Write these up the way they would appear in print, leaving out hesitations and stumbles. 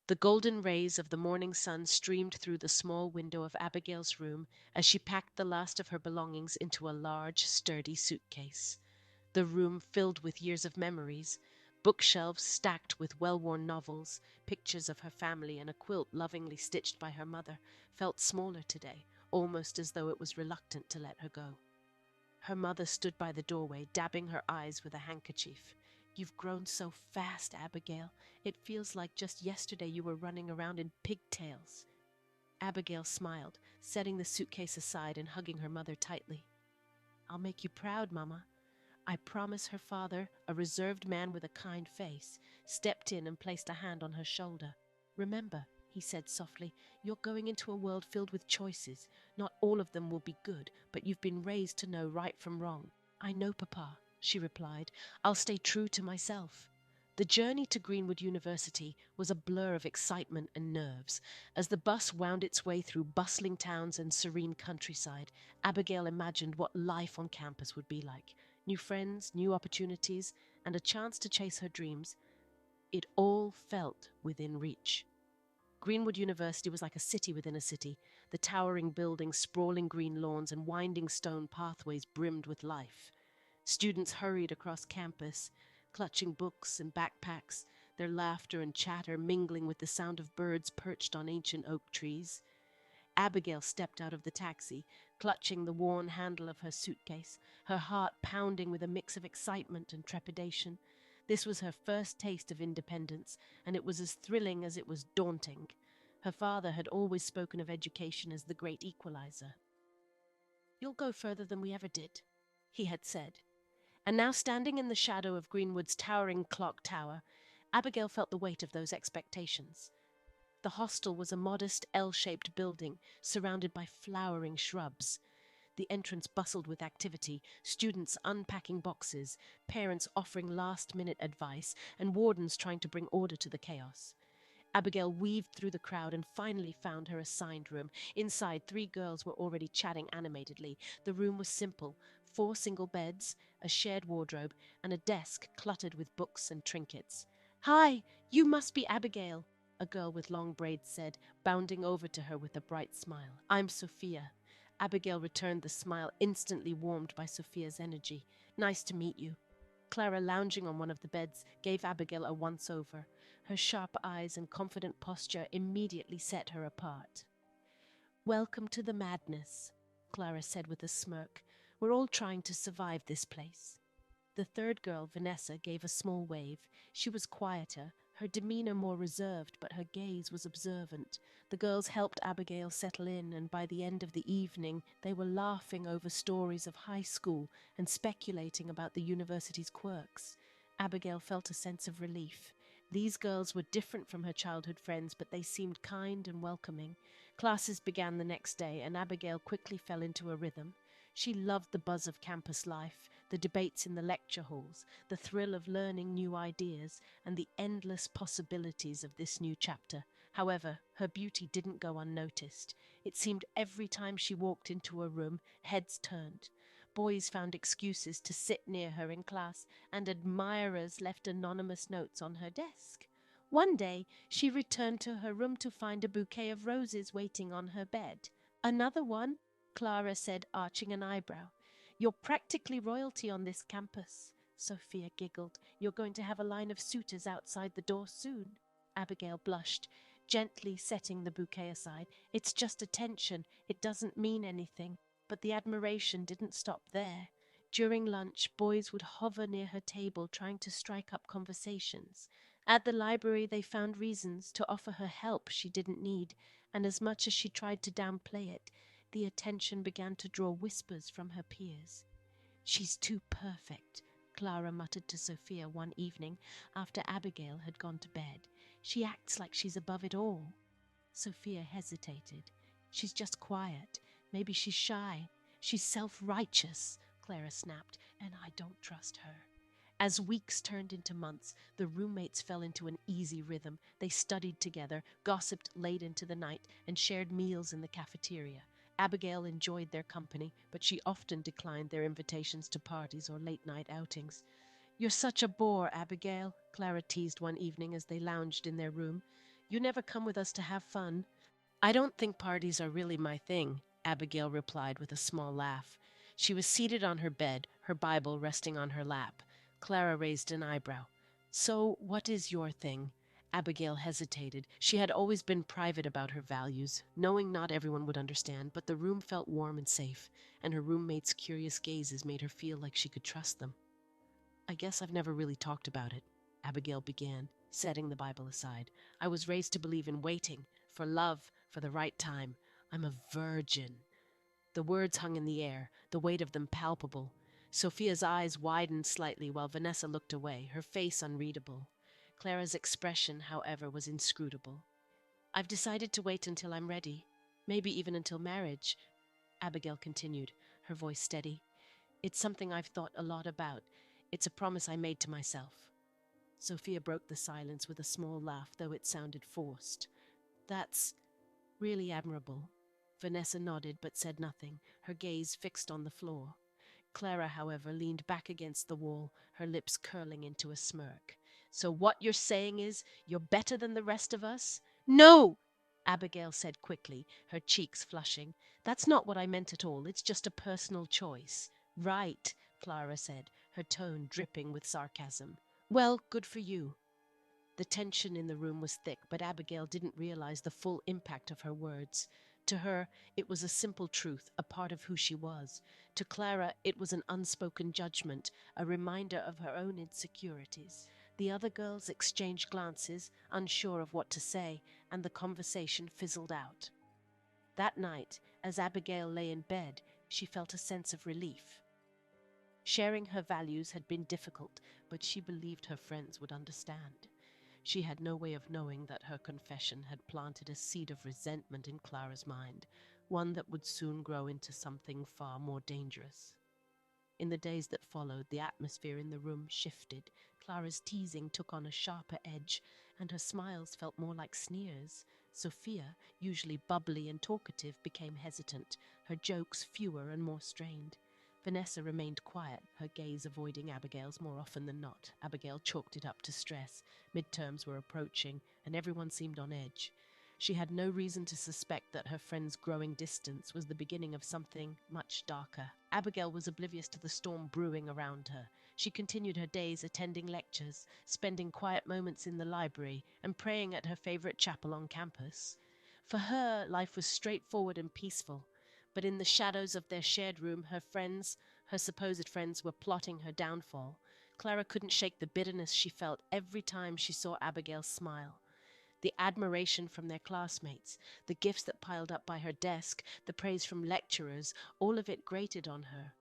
The golden rays of the morning sun streamed through the small window of Abigail's room as she packed the last of her belongings into a large, sturdy suitcase. The room filled with years of memories, bookshelves stacked with well-worn novels, pictures of her family, and a quilt lovingly stitched by her mother, felt smaller today, almost as though it was reluctant to let her go. Her mother stood by the doorway, dabbing her eyes with a handkerchief. "You've grown so fast, Abigail. It feels like just yesterday you were running around in pigtails." Abigail smiled, setting the suitcase aside and hugging her mother tightly. "I'll make you proud, Mama." I promise. Her father, a reserved man with a kind face, stepped in and placed a hand on her shoulder. "Remember," he said softly, "you're going into a world filled with choices. Not all of them will be good, but you've been raised to know right from wrong." "I know, Papa," she replied. "I'll stay true to myself." The journey to Greenwood University was a blur of excitement and nerves. As the bus wound its way through bustling towns and serene countryside, Abigail imagined what life on campus would be like. New friends, new opportunities, and a chance to chase her dreams. It all felt within reach. Greenwood University was like a city within a city. The towering buildings, sprawling green lawns, and winding stone pathways brimmed with life. Students hurried across campus, clutching books and backpacks, their laughter and chatter mingling with the sound of birds perched on ancient oak trees. Abigail stepped out of the taxi, clutching the worn handle of her suitcase, her heart pounding with a mix of excitement and trepidation. This was her first taste of independence, and it was as thrilling as it was daunting. Her father had always spoken of education as the great equalizer. "You'll go further than we ever did," he had said. And now, standing in the shadow of Greenwood's towering clock tower, Abigail felt the weight of those expectations. The hostel was a modest L-shaped building surrounded by flowering shrubs. The entrance bustled with activity, students unpacking boxes, parents offering last-minute advice, and wardens trying to bring order to the chaos. Abigail weaved through the crowd and finally found her assigned room. Inside, three girls were already chatting animatedly. The room was simple: 4 single beds, a shared wardrobe, and a desk cluttered with books and trinkets. "Hi, you must be Abigail," a girl with long braids said, bounding over to her with a bright smile. "I'm Sophia." Abigail returned the smile, instantly warmed by Sophia's energy. "Nice to meet you." Clara, lounging on one of the beds, gave Abigail a once-over. Her sharp eyes and confident posture immediately set her apart. "Welcome to the madness," Clara said with a smirk. "We're all trying to survive this place." The third girl, Vanessa, gave a small wave. She was quieter, her demeanor more reserved, but her gaze was observant. The girls helped Abigail settle in, and by the end of the evening, they were laughing over stories of high school and speculating about the university's quirks. Abigail felt a sense of relief. These girls were different from her childhood friends, but they seemed kind and welcoming. Classes began the next day, and Abigail quickly fell into a rhythm. She loved the buzz of campus life, the debates in the lecture halls, the thrill of learning new ideas, and the endless possibilities of this new chapter. However, her beauty didn't go unnoticed. It seemed every time she walked into a room, heads turned. Boys found excuses to sit near her in class, and admirers left anonymous notes on her desk. One day, she returned to her room to find a bouquet of roses waiting on her bed. "Another one?" Clara said, arching an eyebrow. "You're practically royalty on this campus." Sophia giggled. "You're going to have a line of suitors outside the door soon." Abigail blushed, gently setting the bouquet aside. "It's just attention. It doesn't mean anything." But the admiration didn't stop there. During lunch, boys would hover near her table trying to strike up conversations. At the library, they found reasons to offer her help she didn't need, and as much as she tried to downplay it, the attention began to draw whispers from her peers. "She's too perfect," Clara muttered to Sophia one evening after Abigail had gone to bed. "She acts like she's above it all." Sophia hesitated. "She's just quiet. Maybe she's shy. She's self-righteous," Clara snapped, "and I don't trust her." As weeks turned into months, the roommates fell into an easy rhythm. They studied together, gossiped late into the night, and shared meals in the cafeteria. Abigail enjoyed their company, but she often declined their invitations to parties or late-night outings. "You're such a bore, Abigail," Clara teased one evening as they lounged in their room. You never come with us to have fun. I don't think parties are really my thing, Abigail replied with a small laugh. She was seated on her bed, her Bible resting on her lap. Clara raised an eyebrow. So, what is your thing? Abigail hesitated. She had always been private about her values, knowing not everyone would understand, but the room felt warm and safe, and her roommates' curious gazes made her feel like she could trust them. I guess I've never really talked about it, Abigail began, setting the Bible aside. I was raised to believe in waiting, for love, for the right time. I'm a virgin. The words hung in the air, the weight of them palpable. Sophia's eyes widened slightly while Vanessa looked away, her face unreadable. Clara's expression, however, was inscrutable. I've decided to wait until I'm ready, maybe even until marriage, Abigail continued, her voice steady. It's something I've thought a lot about. It's a promise I made to myself. Sophia broke the silence with a small laugh, though it sounded forced. That's really admirable. Vanessa nodded but said nothing, her gaze fixed on the floor. Clara, however, leaned back against the wall, her lips curling into a smirk. So what you're saying is, you're better than the rest of us? No! Abigail said quickly, her cheeks flushing. That's not what I meant at all. It's just a personal choice. Right, Clara said, her tone dripping with sarcasm. Well, good for you. The tension in the room was thick, but Abigail didn't realize the full impact of her words. To her, it was a simple truth, a part of who she was. To Clara, it was an unspoken judgment, a reminder of her own insecurities. The other girls exchanged glances, unsure of what to say, and the conversation fizzled out. That night, as Abigail lay in bed, she felt a sense of relief. Sharing her values had been difficult, but she believed her friends would understand. She had no way of knowing that her confession had planted a seed of resentment in Clara's mind, one that would soon grow into something far more dangerous. In the days that followed, the atmosphere in the room shifted. Clara's teasing took on a sharper edge, and her smiles felt more like sneers. Sophia, usually bubbly and talkative, became hesitant, her jokes fewer and more strained. Vanessa remained quiet, her gaze avoiding Abigail's more often than not. Abigail chalked it up to stress. Midterms were approaching, and everyone seemed on edge. She had no reason to suspect that her friend's growing distance was the beginning of something much darker. Abigail was oblivious to the storm brewing around her. She continued her days attending lectures, spending quiet moments in the library, and praying at her favorite chapel on campus. For her, life was straightforward and peaceful. But in the shadows of their shared room, her supposed friends, were plotting her downfall. Clara couldn't shake the bitterness she felt every time she saw Abigail smile. The admiration from their classmates, the gifts that piled up by her desk, the praise from lecturers, all of it grated on her.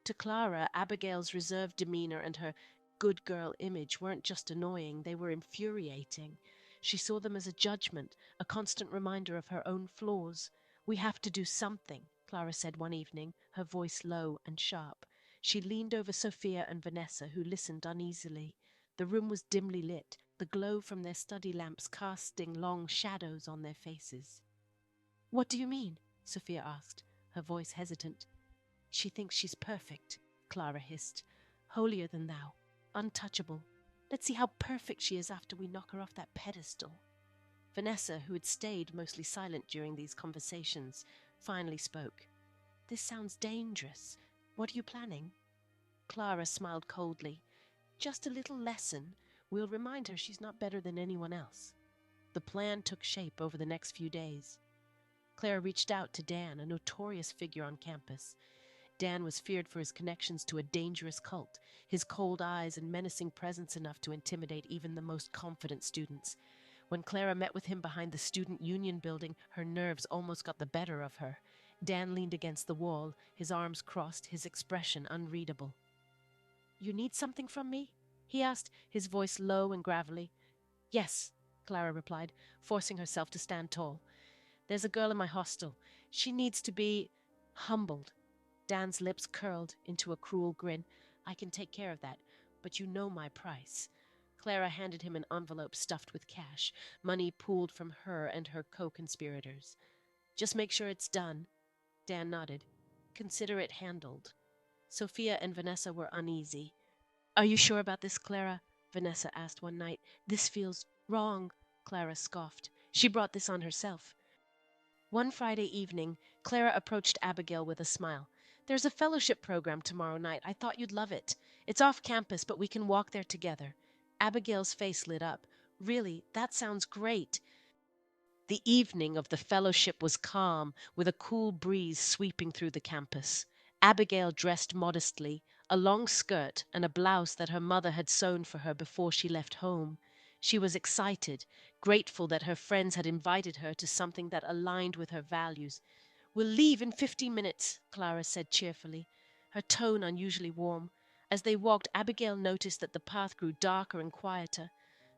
To Clara, Abigail's reserved demeanor and her good girl image weren't just annoying, they were infuriating. She saw them as a judgment, a constant reminder of her own flaws. We have to do something, Clara said one evening, her voice low and sharp. She leaned over Sophia and Vanessa, who listened uneasily. The room was dimly lit, the glow from their study lamps casting long shadows on their faces. What do you mean? Sophia asked, her voice hesitant. She thinks she's perfect, Clara hissed. Holier than thou, untouchable. Let's see how perfect she is after we knock her off that pedestal. Vanessa, who had stayed mostly silent during these conversations, finally spoke. This sounds dangerous. What are you planning? Clara smiled coldly. Just a little lesson. We'll remind her she's not better than anyone else. The plan took shape over the next few days. Clara reached out to Dan, a notorious figure on campus. Dan was feared for his connections to a dangerous cult, his cold eyes and menacing presence enough to intimidate even the most confident students. When Clara met with him behind the student union building, her nerves almost got the better of her. Dan leaned against the wall, his arms crossed, his expression unreadable. You need something from me? He asked, his voice low and gravelly. Yes, Clara replied, forcing herself to stand tall. There's a girl in my hostel. She needs to be humbled. Dan's lips curled into a cruel grin. I can take care of that, but you know my price. Clara handed him an envelope stuffed with cash, money pooled from her and her co-conspirators. Just make sure it's done. Dan nodded. Consider it handled. Sophia and Vanessa were uneasy. Are you sure about this, Clara? Vanessa asked one night. This feels wrong. Clara scoffed. She brought this on herself. One Friday evening, Clara approached Abigail with a smile. There's a fellowship program tomorrow night. I thought you'd love it. It's off campus, but we can walk there together. Abigail's face lit up. Really, that sounds great. The evening of the fellowship was calm, with a cool breeze sweeping through the campus. Abigail dressed modestly, a long skirt and a blouse that her mother had sewn for her before she left home. She was excited, grateful that her friends had invited her to something that aligned with her values. "We'll leave in 15 minutes," Clara said cheerfully, her tone unusually warm. As they walked, Abigail noticed that the path grew darker and quieter.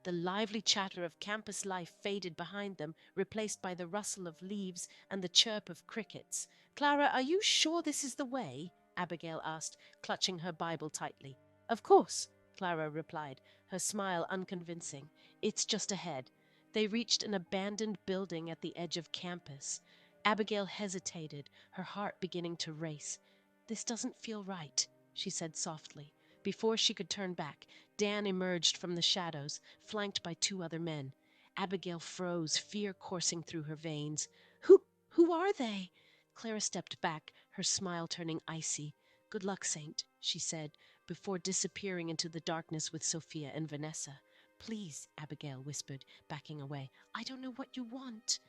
The lively chatter of campus life faded behind them, replaced by the rustle of leaves and the chirp of crickets. "Clara, are you sure this is the way?" Abigail asked, clutching her Bible tightly. "Of course," Clara replied, her smile unconvincing. "It's just ahead." They reached an abandoned building at the edge of campus. Abigail hesitated, her heart beginning to race. "This doesn't feel right," she said softly. Before she could turn back, Dan emerged from the shadows, flanked by two other men. Abigail froze, fear coursing through her veins. Who are they?" Clara stepped back, her smile turning icy. "Good luck, Saint," she said, before disappearing into the darkness with Sophia and Vanessa. "Please," Abigail whispered, backing away. "I don't know what you want."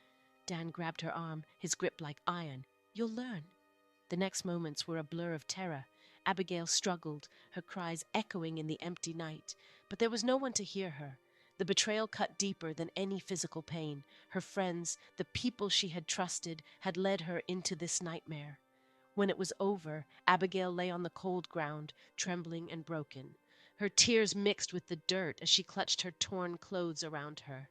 Dan grabbed her arm, his grip like iron. "You'll learn." The next moments were a blur of terror. Abigail struggled, her cries echoing in the empty night. But there was no one to hear her. The betrayal cut deeper than any physical pain. Her friends, the people she had trusted, had led her into this nightmare. When it was over, Abigail lay on the cold ground, trembling and broken. Her tears mixed with the dirt as she clutched her torn clothes around her.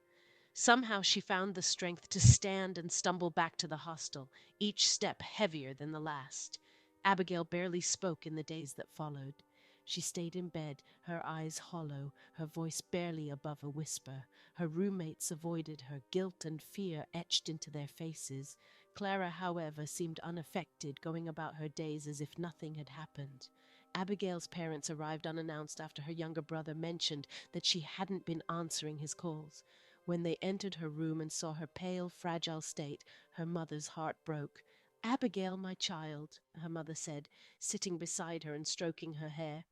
Somehow she found the strength to stand and stumble back to the hostel, each step heavier than the last. Abigail barely spoke in the days that followed. She stayed in bed, her eyes hollow, her voice barely above a whisper. Her roommates avoided her, guilt and fear etched into their faces. Clara, however, seemed unaffected, going about her days as if nothing had happened. Abigail's parents arrived unannounced after her younger brother mentioned that she hadn't been answering his calls. When they entered her room and saw her pale, fragile state, her mother's heart broke. "Abigail, my child," her mother said, sitting beside her and stroking her hair.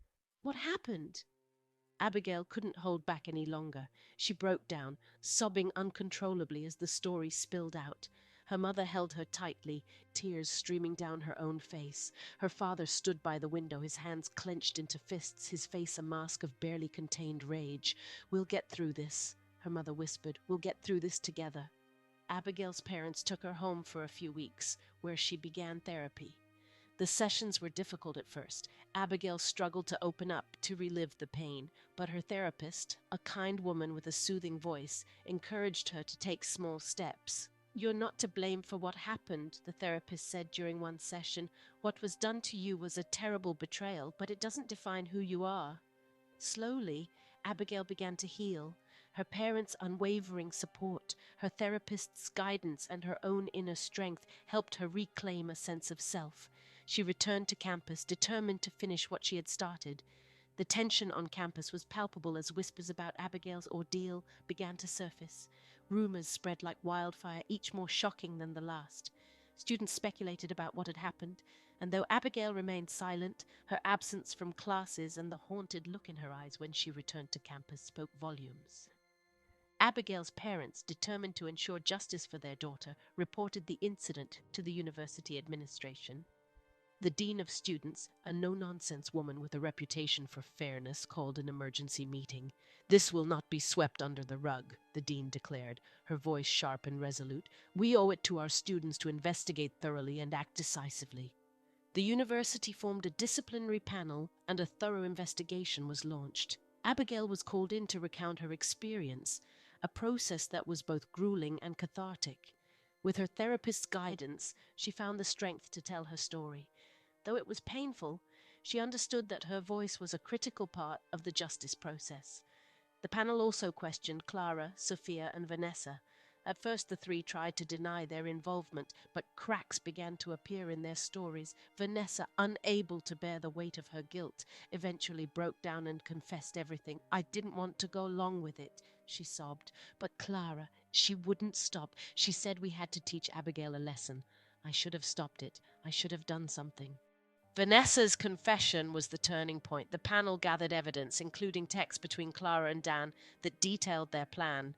"What happened?" Abigail couldn't hold back any longer. She broke down, sobbing uncontrollably as the story spilled out. Her mother held her tightly, tears streaming down her own face. Her father stood by the window, his hands clenched into fists, his face a mask of barely contained rage. "We'll get through this," her mother whispered. "We'll get through this together." Abigail's parents took her home for a few weeks, where she began therapy. The sessions were difficult at first. Abigail struggled to open up, to relive the pain, but her therapist, a kind woman with a soothing voice, encouraged her to take small steps. "You're not to blame for what happened," the therapist said during one session. "What was done to you was a terrible betrayal, but it doesn't define who you are." Slowly, Abigail began to heal. Her parents' unwavering support, her therapist's guidance, and her own inner strength helped her reclaim a sense of self. She returned to campus, determined to finish what she had started. The tension on campus was palpable as whispers about Abigail's ordeal began to surface. Rumors spread like wildfire, each more shocking than the last. Students speculated about what had happened, and though Abigail remained silent, her absence from classes and the haunted look in her eyes when she returned to campus spoke volumes. Abigail's parents, determined to ensure justice for their daughter, reported the incident to the university administration. The dean of students, a no-nonsense woman with a reputation for fairness, called an emergency meeting. "This will not be swept under the rug," the dean declared, her voice sharp and resolute. "We owe it to our students to investigate thoroughly and act decisively." The university formed a disciplinary panel, and a thorough investigation was launched. Abigail was called in to recount her experience, a process that was both grueling and cathartic. With her therapist's guidance, she found the strength to tell her story. Though it was painful, she understood that her voice was a critical part of the justice process. The panel also questioned Clara, Sophia, and Vanessa. At first the three tried to deny their involvement, but cracks began to appear in their stories. Vanessa, unable to bear the weight of her guilt, eventually broke down and confessed everything. "I didn't want to go along with it," she sobbed. But Clara, she wouldn't stop. She said we had to teach Abigail a lesson. I should have stopped it. I should have done something. Vanessa's confession was the turning point. The panel gathered evidence, including texts between Clara and Dan that detailed their plan.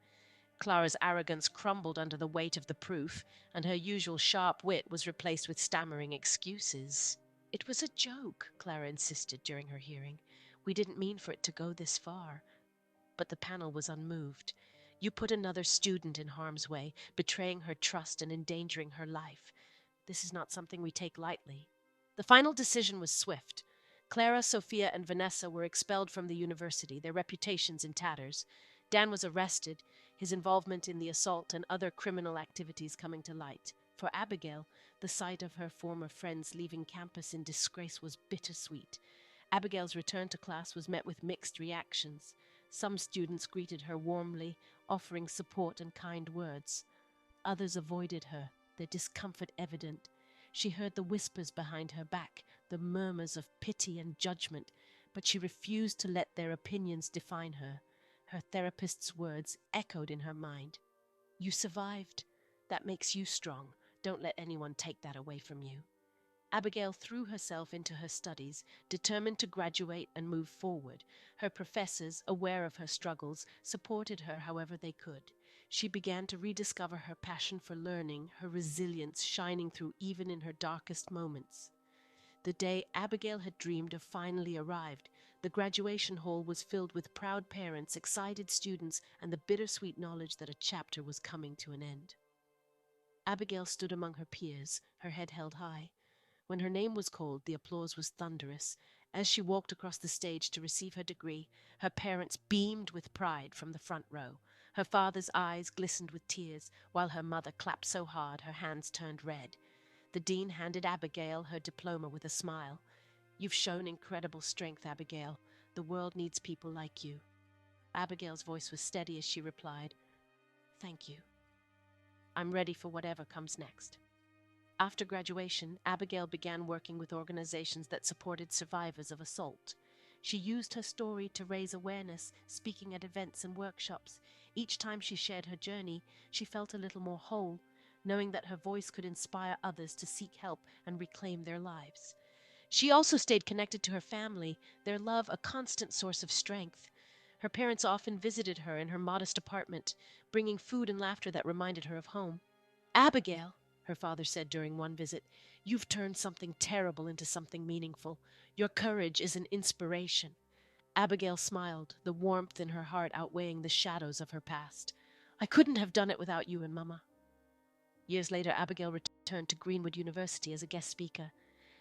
Clara's arrogance crumbled under the weight of the proof, and her usual sharp wit was replaced with stammering excuses. It was a joke, Clara insisted during her hearing. We didn't mean for it to go this far. But the panel was unmoved. You put another student in harm's way, betraying her trust and endangering her life. This is not something we take lightly. The final decision was swift. Clara, Sophia, and Vanessa were expelled from the university, their reputations in tatters. Dan was arrested, his involvement in the assault and other criminal activities coming to light. For Abigail, the sight of her former friends leaving campus in disgrace was bittersweet. Abigail's return to class was met with mixed reactions. Some students greeted her warmly, offering support and kind words. Others avoided her, their discomfort evident. She heard the whispers behind her back, the murmurs of pity and judgment, but she refused to let their opinions define her. Her therapist's words echoed in her mind. You survived. That makes you strong. Don't let anyone take that away from you. Abigail threw herself into her studies, determined to graduate and move forward. Her professors, aware of her struggles, supported her however they could. She began to rediscover her passion for learning, her resilience shining through even in her darkest moments. The day Abigail had dreamed of finally arrived. The graduation hall was filled with proud parents, excited students, and the bittersweet knowledge that a chapter was coming to an end. Abigail stood among her peers, her head held high. When her name was called, the applause was thunderous. As she walked across the stage to receive her degree, her parents beamed with pride from the front row. Her father's eyes glistened with tears, while her mother clapped so hard her hands turned red. The dean handed Abigail her diploma with a smile. You've shown incredible strength, Abigail. The world needs people like you. Abigail's voice was steady as she replied, Thank you. I'm ready for whatever comes next. After graduation, Abigail began working with organizations that supported survivors of assault. She used her story to raise awareness, speaking at events and workshops. Each time she shared her journey, she felt a little more whole, knowing that her voice could inspire others to seek help and reclaim their lives. She also stayed connected to her family, their love a constant source of strength. Her parents often visited her in her modest apartment, bringing food and laughter that reminded her of home. Abigail, her father said during one visit, you've turned something terrible into something meaningful. Your courage is an inspiration. Abigail smiled, the warmth in her heart outweighing the shadows of her past. I couldn't have done it without you and Mama. Years later, Abigail returned to Greenwood University as a guest speaker.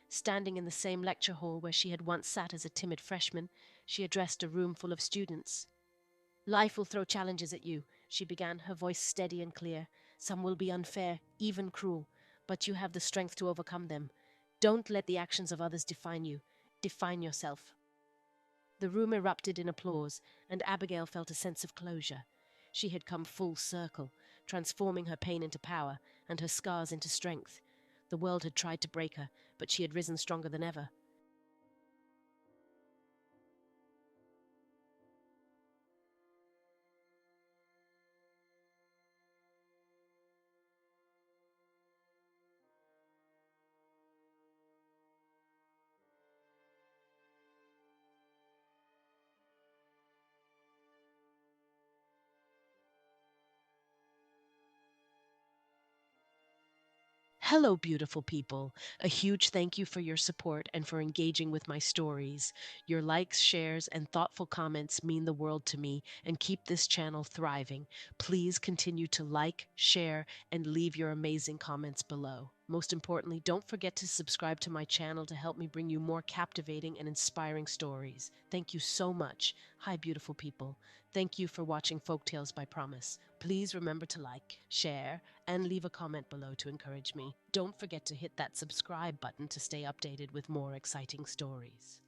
Standing in the same lecture hall where she had once sat as a timid freshman, she addressed a room full of students. Life will throw challenges at you, she began, her voice steady and clear. Some will be unfair, even cruel, but you have the strength to overcome them. Don't let the actions of others define you. Define yourself. The room erupted in applause, and Abigail felt a sense of closure. She had come full circle, transforming her pain into power and her scars into strength. The world had tried to break her, but she had risen stronger than ever. Hello, beautiful people. A huge thank you for your support and for engaging with my stories. Your likes, shares, and thoughtful comments mean the world to me and keep this channel thriving. Please continue to like, share, and leave your amazing comments below. Most importantly, don't forget to subscribe to my channel to help me bring you more captivating and inspiring stories. Thank you so much. Hi, beautiful people. Thank you for watching Folktales by Promise. Please remember to like, share, and leave a comment below to encourage me. Don't forget to hit that subscribe button to stay updated with more exciting stories.